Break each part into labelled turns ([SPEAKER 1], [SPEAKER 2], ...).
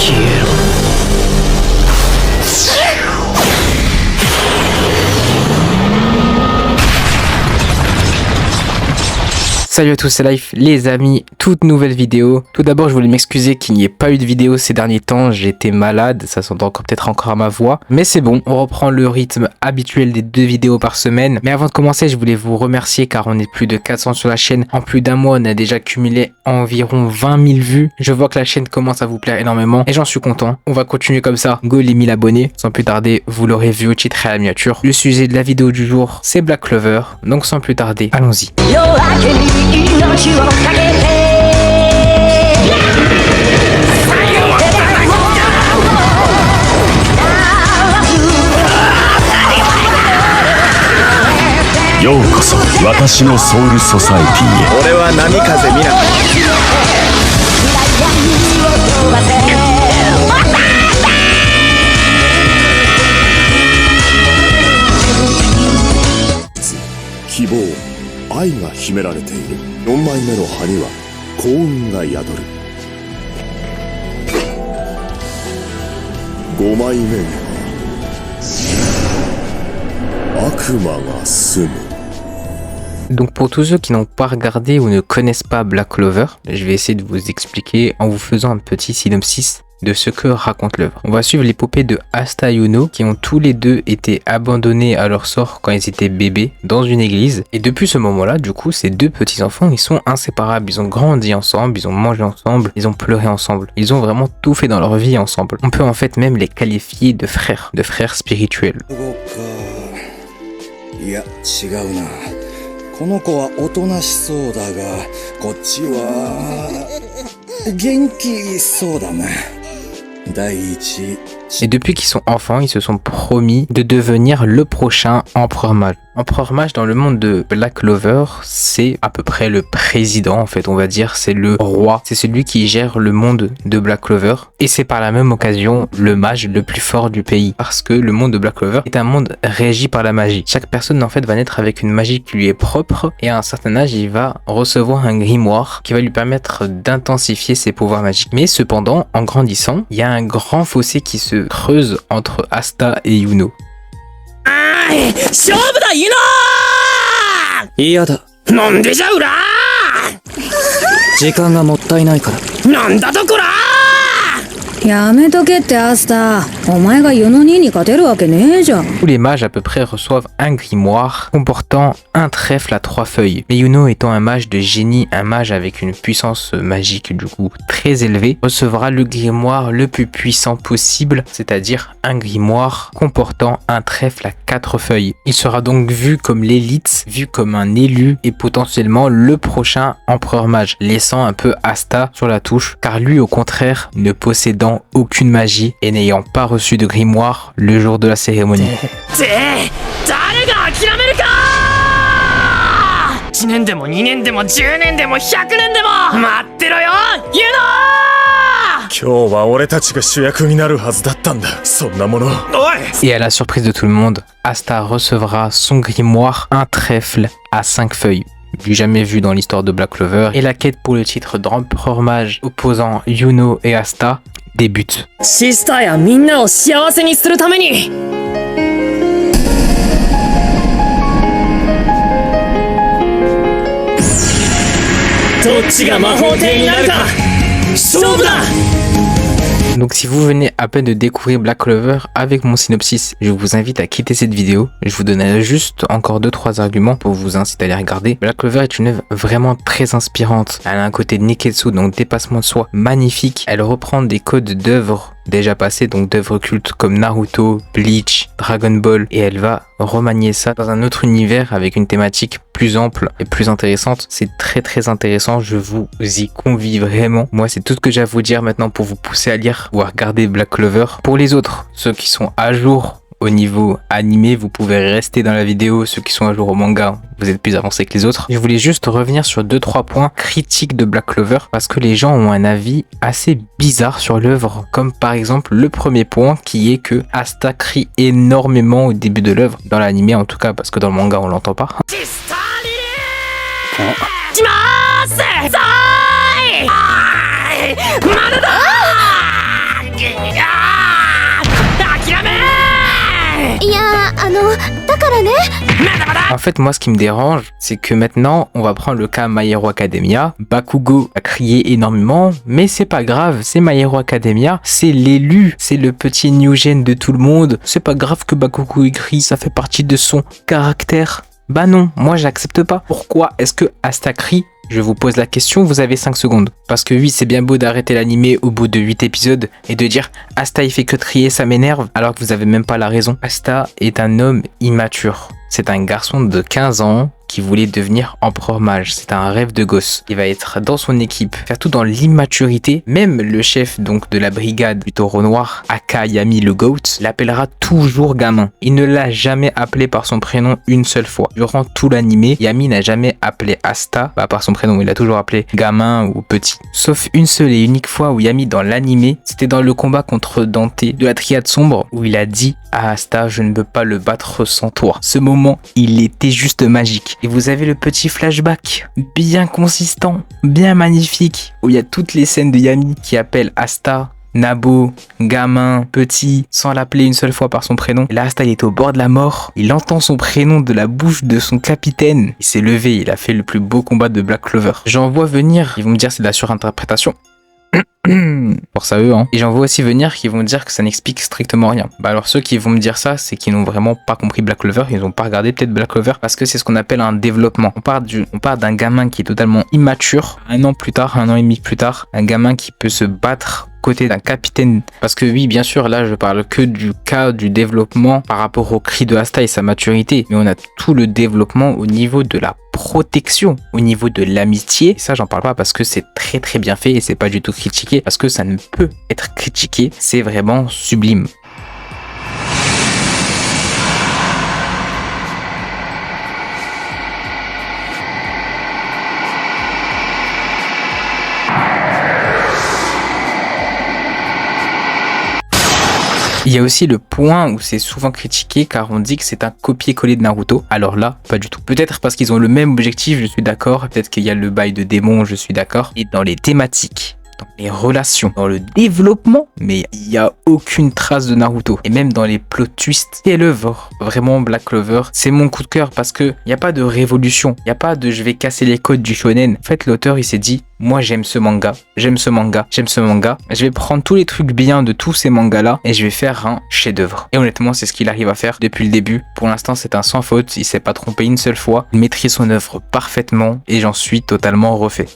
[SPEAKER 1] 消えろ。Salut à tous, c'est Life, les amis, toute nouvelle vidéo. Tout d'abord, je voulais m'excuser qu'il n'y ait pas eu de vidéo ces derniers temps, j'étais malade, ça s'entend peut-être encore à ma voix. Mais c'est bon, on reprend le rythme habituel des 2 vidéos par semaine. Mais avant de commencer, je voulais vous remercier car on est plus de 400 sur la chaîne. En plus d'un mois, on a déjà cumulé environ 20 000 vues. Je vois que la chaîne commence à vous plaire énormément et j'en suis content. On va continuer comme ça, go les 1000 abonnés. Sans plus tarder, vous l'aurez vu au titre et à la miniature. Le sujet de la vidéo du jour, c'est Black Clover. Donc sans plus tarder, allons-y. 命をかけて
[SPEAKER 2] ようこそ私のソウルソサエティへ。
[SPEAKER 3] 俺は波風見な
[SPEAKER 4] 希望愛が秘められている。4枚目の葉には幸運が宿る。5枚目には悪魔が住む。
[SPEAKER 1] Donc pour tous ceux qui n'ont pas regardé ou ne connaissent pas Black Clover, je vais essayer de vous expliquer en vous faisant un petit synopsis de ce que raconte l'œuvre. On va suivre l'épopée de Asta et Yuno qui ont tous les deux été abandonnés à leur sort quand ils étaient bébés dans une église. Et depuis ce moment-là, du coup, ces deux petits enfants, ils sont inséparables. Ils ont grandi ensemble, ils ont mangé ensemble, ils ont pleuré ensemble. Ils ont vraiment tout fait dans leur vie ensemble. On peut en fait même les qualifier de frères spirituels.
[SPEAKER 3] この子はおとなしそうだが、こっちは元気そうだな。第一。
[SPEAKER 1] Et depuis qu'ils sont enfants, ils se sont promis de devenir le prochain empereur mage. Empereur mage dans le monde de Black Clover, c'est à peu près le président en fait, on va dire, c'est le roi, c'est celui qui gère le monde de Black Clover et c'est par la même occasion le mage le plus fort du pays parce que le monde de Black Clover est un monde régi par la magie. Chaque personne en fait va naître avec une magie qui lui est propre et à un certain âge, il va recevoir un grimoire qui va lui permettre d'intensifier ses pouvoirs magiques. Mais cependant, en grandissant, il y a un grand fossé qui se creuse entre Asta et Yuno.
[SPEAKER 5] 勝負だユノー。嫌だ。なんでじゃうら時間がもったいないからなんだとこら
[SPEAKER 6] やめとけってアスター。お前がユノ兄に勝てるわけねえじゃん。
[SPEAKER 1] Tous les mages à peu près reçoivent un grimoire comportant un trèfle à 3 feuilles. Mais Yuno étant un mage de génie, un mage avec une puissance magique du coup très élevée, recevra le grimoire le plus puissant possible, c'est-à-dire un grimoire comportant un trèfle à 4 feuilles. Il sera donc vu comme l'élite, vu comme un élu et potentiellement le prochain empereur mage, laissant un peu Asta sur la touche, car lui au contraire ne possédant aucune magie et n'ayant pas reçu de grimoire le jour de la cérémonie.
[SPEAKER 5] 1年でも2年でも10年でも100年でも待ってろよユノ
[SPEAKER 4] 今日は俺たちが主役になるはずだったんだ。そんなもの。おい
[SPEAKER 1] Et à la surprise de tout le monde, Asta recevra son grimoire, un trèfle à 5 feuilles. Du jamais vu dans l'histoire de Black Clover. Et la quête pour le titre d'empereur mage opposant Yuno et Asta débute.
[SPEAKER 5] シスターやみんなを幸せにするためにどっちが魔法帝になるか勝負だ
[SPEAKER 1] Donc si vous venez à peine de découvrir Black Clover avec mon synopsis, je vous invite à quitter cette vidéo. Je vous donnerai juste encore 2-3 arguments pour vous inciter à les regarder. Black Clover est une œuvre vraiment très inspirante. Elle a un côté Neketsu, donc dépassement de soi, magnifique. Elle reprend des codes d'œuvres déjà passées, donc d'œuvres cultes comme Naruto, Bleach, Dragon Ball, et elle va remanier ça dans un autre univers avec une thématique plus ample et plus intéressante. C'est très intéressant, je vous y convie vraiment. Moi c'est tout ce que j'ai à vous dire maintenant pour vous pousser à lire ou à regarder Black Clover. Pour les autres, ceux qui sont à jour au niveau animé, vous pouvez rester dans la vidéo. Ceux qui sont à jour au manga, vous êtes plus avancés que les autres. Je voulais juste revenir sur 2-3 points critiques de Black Clover parce que les gens ont un avis assez bizarre sur l'œuvre, comme par exemple le premier point qui est que Asta crie énormément au début de l'œuvre, dans l'animé en tout cas, parce que dans le manga on l'entend pas. En fait, moi, ce qui me dérange, c'est que maintenant, on va prendre le cas My Hero Academia. Bakugo a crié énormément, mais c'est pas grave, c'est My Hero Academia, c'est l'élu, c'est le petit new gen de tout le monde. C'est pas grave que Bakugo ait crié, ça fait partie de son caractère. Bah non, moi j'accepte pas. Pourquoi est-ce que Asta crie? Je vous pose la question, vous avez 5 secondes. Parce que oui, c'est bien beau d'arrêter l'animé au bout de 8 épisodes et de dire « Asta il fait que crier, ça m'énerve » alors que vous avez même pas la raison. Asta est un homme immature. C'est un garçon de 15 ans qui voulait devenir empereur mage. C'est un rêve de gosse. Il va être dans son équipe, faire tout dans l'immaturité. Même le chef donc de la brigade du taureau noir, aka Yami le Goat, l'appellera toujours gamin. Il ne l'a jamais appelé par son prénom une seule fois. Durant tout l'animé, Yami n'a jamais appelé Asta par son prénom. Il a toujours appelé gamin ou petit. Sauf une seule et unique fois où Yami dans l'animé, c'était dans le combat contre Dante de la triade sombre où il a dit à Asta « Je ne peux pas le battre sans toi ». Ce moment, il était juste magique. Et vous avez le petit flashback bien consistant, bien magnifique, où il y a toutes les scènes de Yami qui appellent Asta, Nabo, gamin, petit, sans l'appeler une seule fois par son prénom. Et là, Asta, il est au bord de la mort. Il entend son prénom de la bouche de son capitaine. Il s'est levé, il a fait le plus beau combat de Black Clover. J'en vois venir, ils vont me dire c'est de la surinterprétation. Pour ça eux hein. Et j'en vois aussi venir qui vont dire que ça n'explique strictement rien. Bah alors ceux qui vont me dire ça, c'est qu'ils n'ont vraiment pas compris Black Clover, ils n'ont pas regardé peut-être Black Clover parce que c'est ce qu'on appelle un développement. On part d'un gamin qui est totalement immature, un an et demi plus tard, un gamin qui peut se battre côté d'un capitaine. Parce que oui, bien sûr, là, je parle que du cas du développement par rapport au cri de Asta et sa maturité. Mais on a tout le développement au niveau de la protection, au niveau de l'amitié. Et ça, j'en parle pas parce que c'est très très bien fait et c'est pas du tout critiqué. Parce que ça ne peut être critiqué. C'est vraiment sublime. Il y a aussi le point où c'est souvent critiqué car on dit que c'est un copier-coller de Naruto. Alors là, pas du tout. Peut-être parce qu'ils ont le même objectif, je suis d'accord. Peut-être qu'il y a le bail de démon, je suis d'accord. Et dans les thématiques, dans les relations, dans le développement, mais il n'y a aucune trace de Naruto. Et même dans les plot twists, quelle œuvre. Vraiment, Black Clover, c'est mon coup de cœur parce que il n'y a pas de révolution. Il n'y a pas de je vais casser les codes du shonen. En fait, l'auteur, il s'est dit, moi j'aime ce manga, j'aime ce manga, j'aime ce manga. Je vais prendre tous les trucs bien de tous ces mangas-là et je vais faire un chef-d'œuvre. Et honnêtement, c'est ce qu'il arrive à faire depuis le début. Pour l'instant, c'est un sans faute. Il s'est pas trompé une seule fois. Il maîtrise son œuvre parfaitement et j'en suis totalement refait.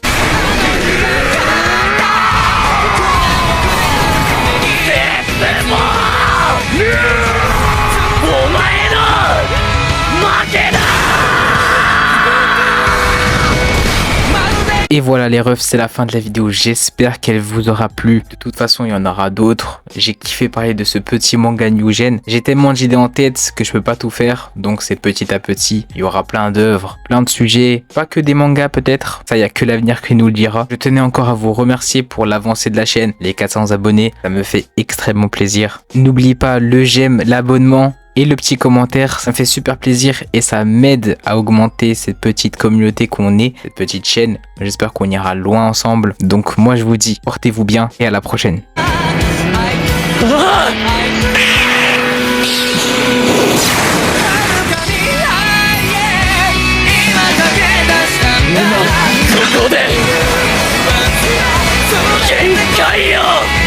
[SPEAKER 1] Et voilà les refs, c'est la fin de la vidéo, j'espère qu'elle vous aura plu. De toute façon, il y en aura d'autres. J'ai kiffé parler de ce petit manga New Gen. J'ai tellement d'idées en tête que je peux pas tout faire, donc c'est petit à petit. Il y aura plein d'œuvres, plein de sujets, pas que des mangas peut-être. Ça, il y a que l'avenir qui nous le dira. Je tenais encore à vous remercier pour l'avancée de la chaîne, les 400 abonnés, ça me fait extrêmement plaisir. N'oubliez pas le j'aime, l'abonnement et le petit commentaire, ça me fait super plaisir et ça m'aide à augmenter cette petite communauté qu'on est, cette petite chaîne. J'espère qu'on ira loin ensemble. Donc moi je vous dis, portez-vous bien et à la prochaine.
[SPEAKER 2] Genkai yo!